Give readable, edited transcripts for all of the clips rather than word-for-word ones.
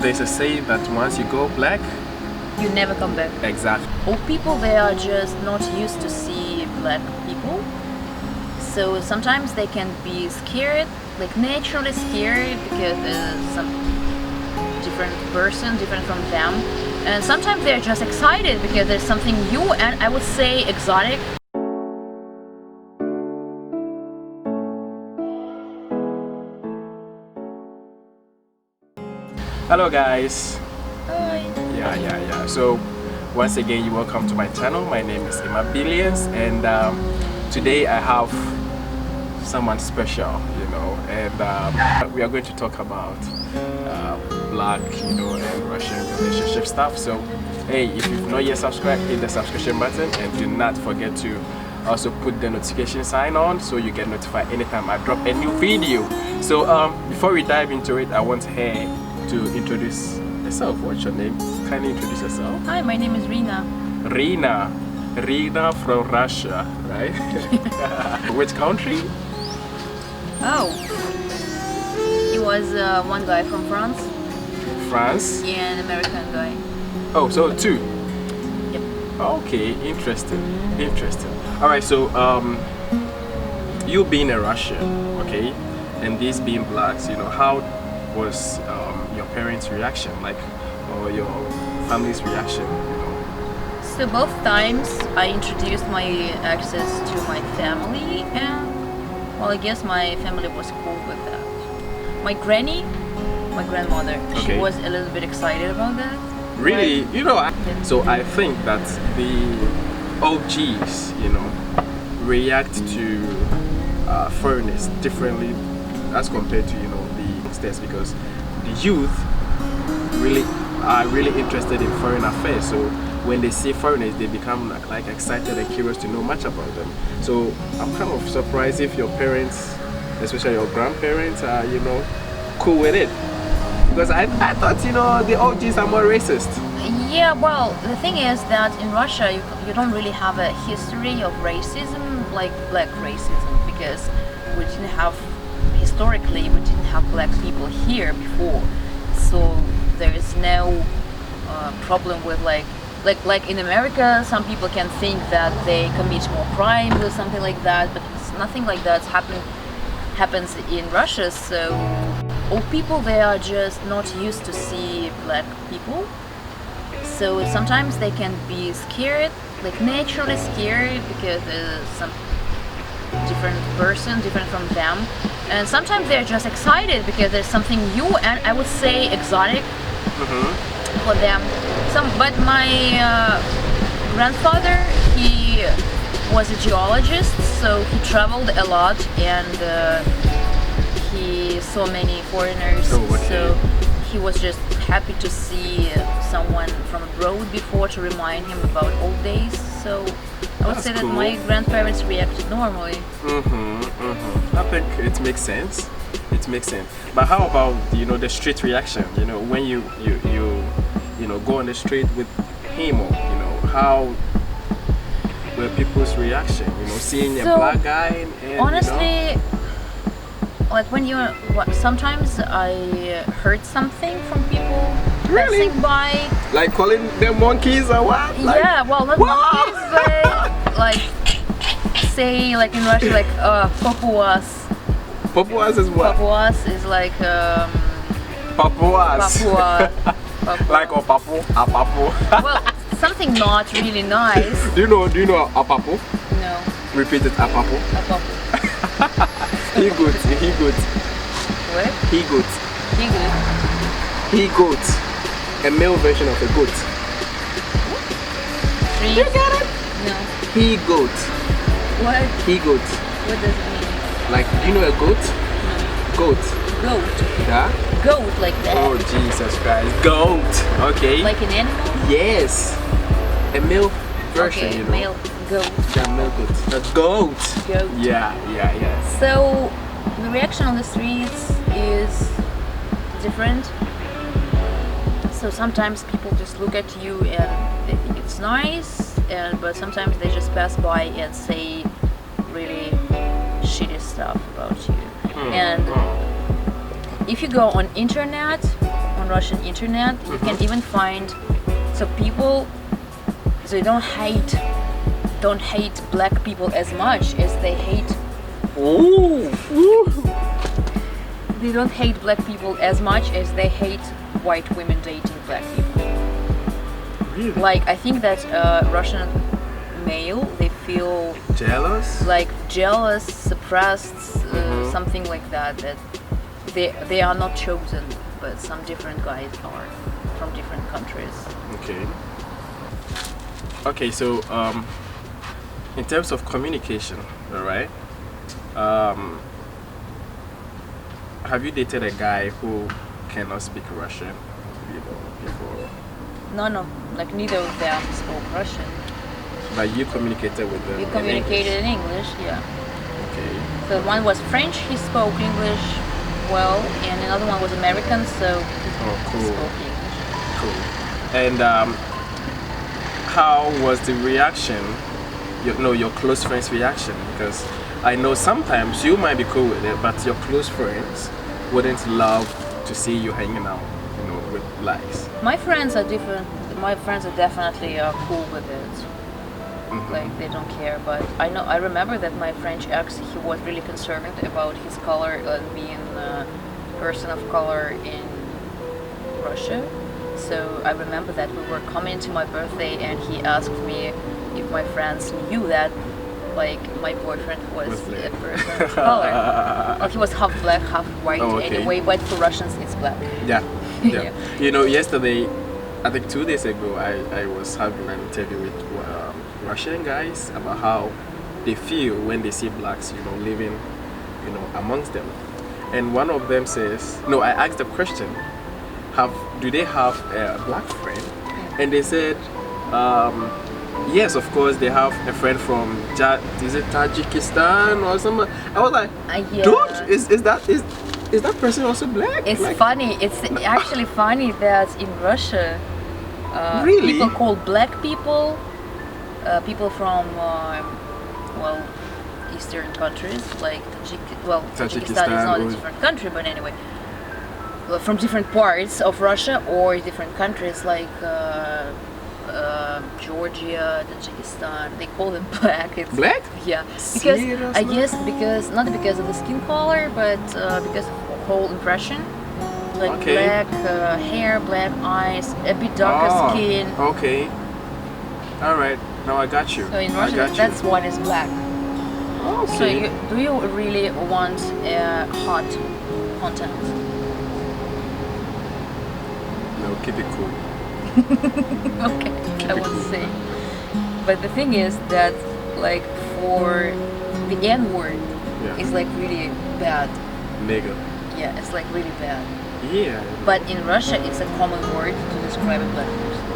there's a saying that once you go black, you never come back. exactly. Old people, they are just not used to see black people. So sometimes they can be scared, like naturally scared, because some different person, different from them. And sometimes they're just excited because there's something new and I would say exotic. Hello guys. Hi. Yeah. So once again, you welcome to my channel. My name is Billions, and today I have someone special, and we are going to talk about black, and Russian relationship stuff. So hey, if you've not yet subscribed, hit the subscription button and do not forget to also put the notification sign on so you get notified anytime I drop a new video. So before we dive into it, I want her to introduce herself. What's your name? Kindly introduce yourself. Hi, my name is Rina. Rina from Russia, right? Which country? Oh, he was one guy from France. France? Yeah, an American guy. Oh, so two? Yep. Okay, interesting. All right, so you being a Russian, okay, and these being blacks, how was your parents' reaction, or your family's reaction? So both times I introduced my exes to my family, and well, I guess my family was cool with that. My grandmother, Okay. she was a little bit excited about that. Really, so I think that the OGs, react to foreigners differently as compared to the youngsters, because the youth are really interested in foreign affairs. So when they see foreigners, they become like excited and curious to know much about them. So I'm kind of surprised if your parents, especially your grandparents, are cool with it, because I thought the OGs are more racist. Yeah, well, the thing is that in Russia you don't really have a history of racism, like black racism, because historically we didn't have black people here before. So there is no problem with like in America, some people can think that they commit more crimes or something like that, but it's nothing like that happens in Russia. So old people, they are just not used to see black people. So sometimes they can be scared, like naturally scared, because there's some different person, different from them. And sometimes they're just excited because there's something new and I would say exotic for them. But my grandfather, he was a geologist, so he traveled a lot and he saw many foreigners. Oh, okay. So he was just happy to see someone from abroad before, to remind him about old days. So I would say that cool. my grandparents reacted normally. I think it makes sense. But how about the street reaction? When you go on the street with him, or how were people's reaction? Seeing a black guy and honestly, like sometimes I heard something from people Really? passing by. Like calling them monkeys or what? Yeah, well, not monkeys, but like say like in Russian, like papuas. Papuas is what? Papuas is like Papuas. papua. Like a papu, a papu. Well, something not really nice. Do you know a papu? No, Repeat it, a papu. a papu. He goat. What? He goat. He good. He goat. A male version of a goat. Tree? You get it? No. He goat. What? He goat. What does it mean? Like, do you know a goat? Goat. Goat. Yeah? Goat, like that. Oh Jesus Christ. Goat. Okay. Like an animal? Yes. A male version, Okay, male goat. Yeah, male goat. A goat. Goat. Yeah. So the reaction on the streets is different. So sometimes people just look at you and they think it's nice, but sometimes they just pass by and say really shitty stuff about you. And if you go on internet, on Russian internet, you can even find so people they don't hate black people as much as they hate. Ooh. They don't hate black people as much as they hate white women dating black people. Really? Like I think that Russian male, they feel Jealous? like jealous, suppressed, something like that. That they are not chosen, but some different guys are from different countries. Okay. Okay, so in terms of communication, all right. Have you dated a guy who cannot speak Russian? You know, before. No, like neither of them spoke Russian. But you communicated with them. We communicated in English, yeah. Okay. So one was French, he spoke English well, and another one was American, so Oh, he cool. spoke English. Cool. And how was the reaction? Your close friends' reaction? Because I know sometimes you might be cool with it, but your close friends wouldn't love to see you hanging out, with blacks. My friends are different. My friends are definitely cool with it. Like they don't care. But I remember that my French ex, he was really concerned about his color and being a person of color in Russia. So I remember that we were coming to my birthday and he asked me if my friends knew that like my boyfriend was a person of color. Well, he was half black, half white anyway, but for Russians it's black. Yeah. Yeah. Yesterday, I think 2 days ago, I was having an interview with Russian guys about how they feel when they see blacks, living, amongst them. And one of them says, no, I asked the question, do they have a black friend? And they said, yes, of course, they have a friend from is it Tajikistan or something. I was like, yeah. Dude, is that person also black? It's funny. It's actually funny that in Russia, really? people call black people people from Eastern countries like Tajikistan is not a different country, but anyway, from different parts of Russia or different countries like Georgia, Tajikistan. They call them black. It's, black? Yeah, because I guess not because of the skin color, but because of the whole impression. Like black hair, black eyes, a bit darker skin. Okay. All right. Now I got you. So in Russia, that's what is black. Okay. So do you really want hot content? No, keep it cool. Okay, I won't say. But the thing is that, like, for the N word, it's like really bad. Nigga. Yeah, it's like really bad. Yeah. But in Russia, it's a common word to describe a black person.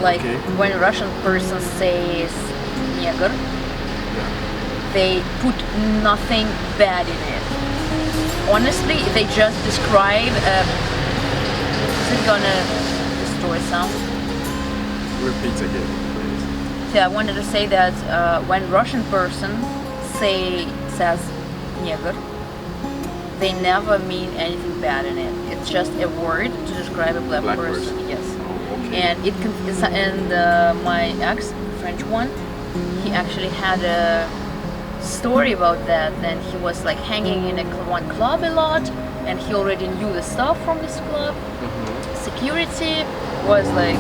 Like when a Russian person says "nigger," they put nothing bad in it. Honestly, they just describe. Is it gonna destroy sound? Repeat again, please. So I wanted to say that when Russian person says "nigger," they never mean anything bad in it. It's just a word to describe a black person. Yes. Oh, okay. And my ex, French one, he actually had a story about that. Then he was like hanging in one club a lot, and he already knew the stuff from this club. Security was like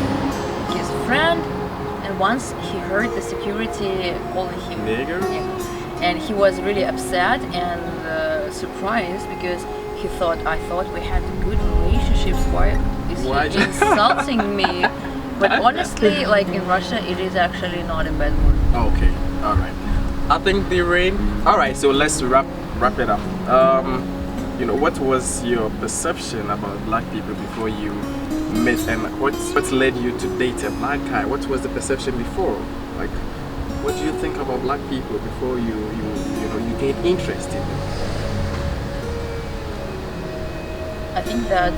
his friend, and once he heard the security calling him nigger, and he was really upset and surprised because I thought we had good relationships. Why is he insulting me? But honestly, like in Russia, it is actually not a bad word. Okay, all right. I think the rain. All right, so let's wrap it up. What was your perception about black people before you met, and what led you to date a black guy? What was the perception before? Like, what do you think about black people before you gained interest in them? I think that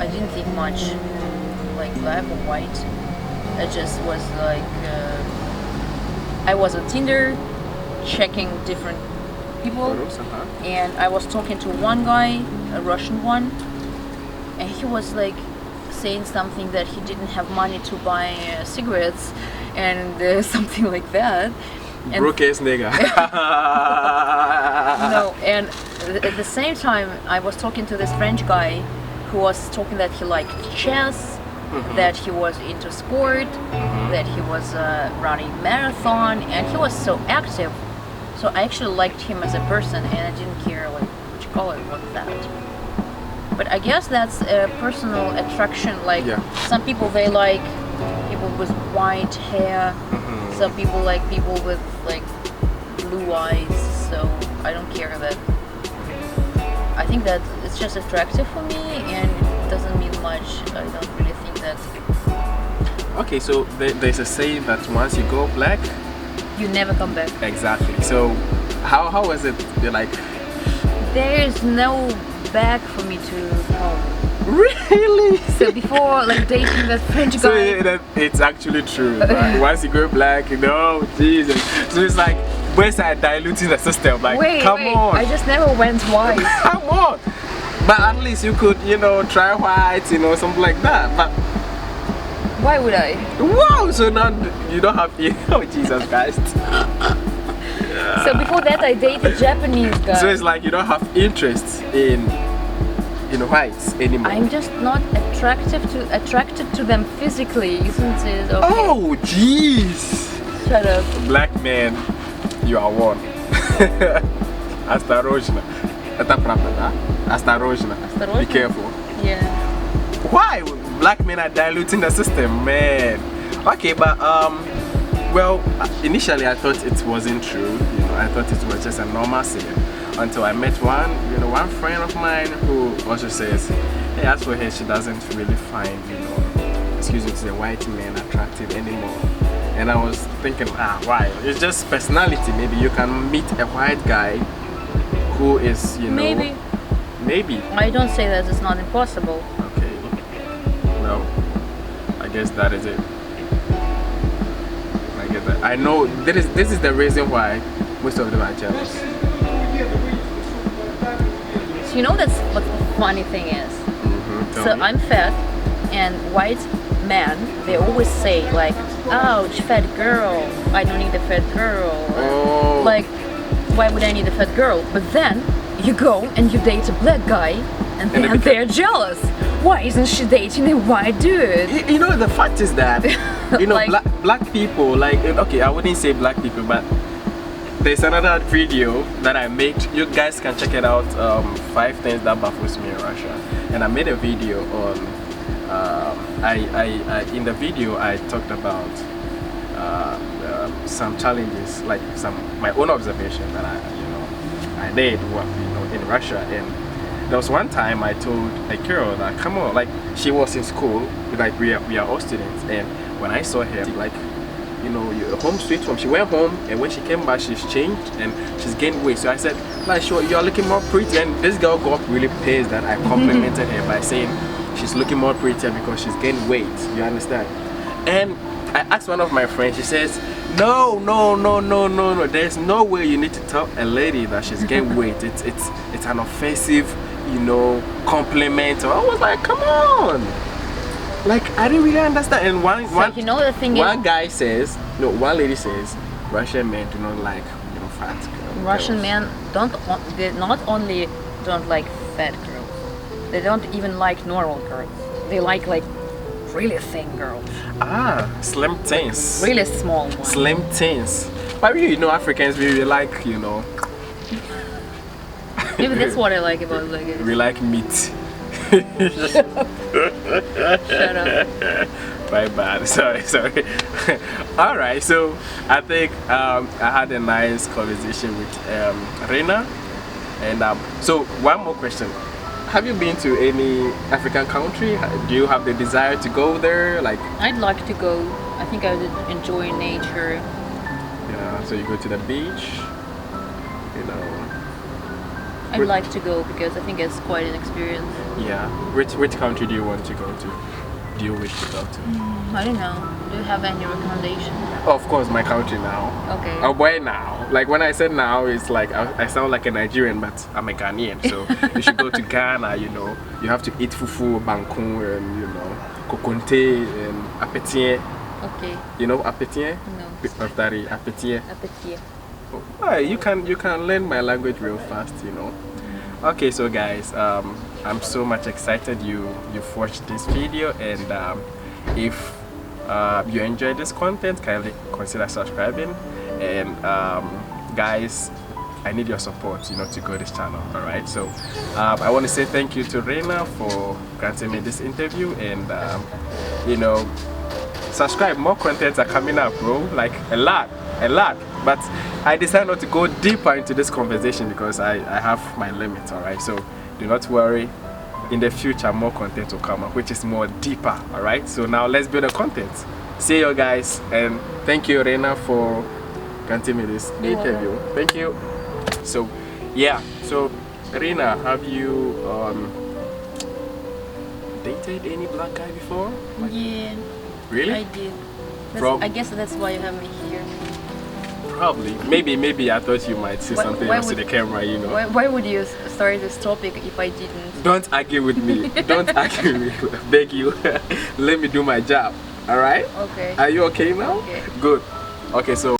I didn't think much like black or white. I just was like I was on Tinder checking different people, and I was talking to one guy, a Russian one, and he was like saying something that he didn't have money to buy cigarettes and something like that. And broke ass nigga. no, and at the same time, I was talking to this French guy who was talking that he liked chess, that he was into sport, that he was running marathon, and he was so active. So I actually liked him as a person, and I didn't care like which color was that. But I guess that's a personal attraction. Like some people, they like people with white hair. Some people like people with like blue eyes. So I don't care that. I think that it's just attractive for me, and it doesn't mean much. I don't really think that. Okay, so there's a saying that once you go black, you never come back. Exactly. So how was it? You're like, there's no back for me to come. Really? So before like dating that French guy. So it's actually true. Like, once you go black, Jesus. So it's like, where's that diluting the system? Like, come on. I just never went white. Come on. But at least you could, try white, something like that. But why would I? Wow. So now you don't have, Jesus Christ. So before that, I dated Japanese guys. So it's like you don't have interest in whites anymore. I'm just not attracted to them physically, isn't it? Okay. Oh, jeez. Shut up. Black man, you are one. Осторожно. Это правда, да? Осторожно. Be careful. Yeah. Why? Black men are diluting the system, man. Okay, but well, initially I thought it wasn't true. I thought it was just a normal saying. Until I met one friend of mine who also says, hey, as for her, she doesn't really find, excuse me to say, white men attractive anymore. And I was thinking, why? It's just personality. Maybe you can meet a white guy who is, Maybe. I don't say that it's not impossible. Okay. Well, I guess that is it. I get that. I know this is the reason why most of them are jealous. So that's what the funny thing is. So I'm fat, and white men, they always say like, ouch, fat girl, I don't need a fat girl. Oh. Like, why would I need a fat girl? But then you go and you date a black guy, and then they're jealous. Why isn't she dating a white dude? The fact is that like, black people, like, okay, I wouldn't say black people, but there's another video that I made. You guys can check it out. 5 things that baffles me in Russia. And I made a video on. In the video I talked about some challenges, like my own observation that I did in Russia. And there was one time I told a girl that, come on, like, she was in school, like we are all students, and when I saw her, like, home sweet home, she went home, and when she came back, she's changed and she's gained weight. So I said, like, sure, you're looking more pretty. And this girl got really pissed that I complimented her by saying she's looking more prettier because she's gained weight. You understand? And I asked one of my friends, she says, no, there's no way you need to tell a lady that she's gained weight. It's an offensive, compliment. So I was like, come on. Like, I didn't really understand. And the thing one guy says, one lady says, Russian men do not like, fat girls. Russian men they not only don't like fat girls, they don't even like normal girls. They like really thin girls. Slim thins. Really small ones. Slim thins. But Africans, we really like, Maybe that's what I like about it. We like meat. Shut up. My bad. Sorry. Alright, so I think I had a nice conversation with Rena. And so one more question. Have you been to any African country? Do you have the desire to go there? Like, I'd like to go. I think I would enjoy nature. Yeah, so you go to the beach, I'd like to go because I think it's quite an experience. Yeah. Which country do you want to go to? do you wish to go to? I don't know. Do you have any recommendation? Of course, my country now. Okay. Oh, why now? Like when I said now, it's like I sound like a Nigerian, but I'm a Ghanaian. So you should go to Ghana. You know, you have to eat fufu, bankun, and you know, kokonte and apetien. Okay. You know apetien? No. Apetien. Appetit. Oh, you can learn my language real fast. You know. Okay, so guys, I'm so much excited you've watched this video, and if you enjoyed this content, kindly consider subscribing. And guys, I need your support, you know, to grow this channel. All right, so I want to say thank you to Reina for granting me this interview, and you know, subscribe. More contents are coming up, bro, like a lot, but I decided not to go deeper into this conversation because I have my limits. All right, so do not worry, in the future more content will come up which is more deeper. All right, so now let's build the content. See you guys, and thank you Reina for granting me this interview. Thank you. So yeah, so Reina, have you dated any black guy before? Yeah. Really? I did. I guess that's why you have me here. Probably. Maybe I thought you might say something else to the camera, you know. Why would you start this topic if I didn't? Don't argue with me. Don't argue with me. Beg you. Let me do my job. All right? Okay. Are you okay now? Okay. Good. Okay, so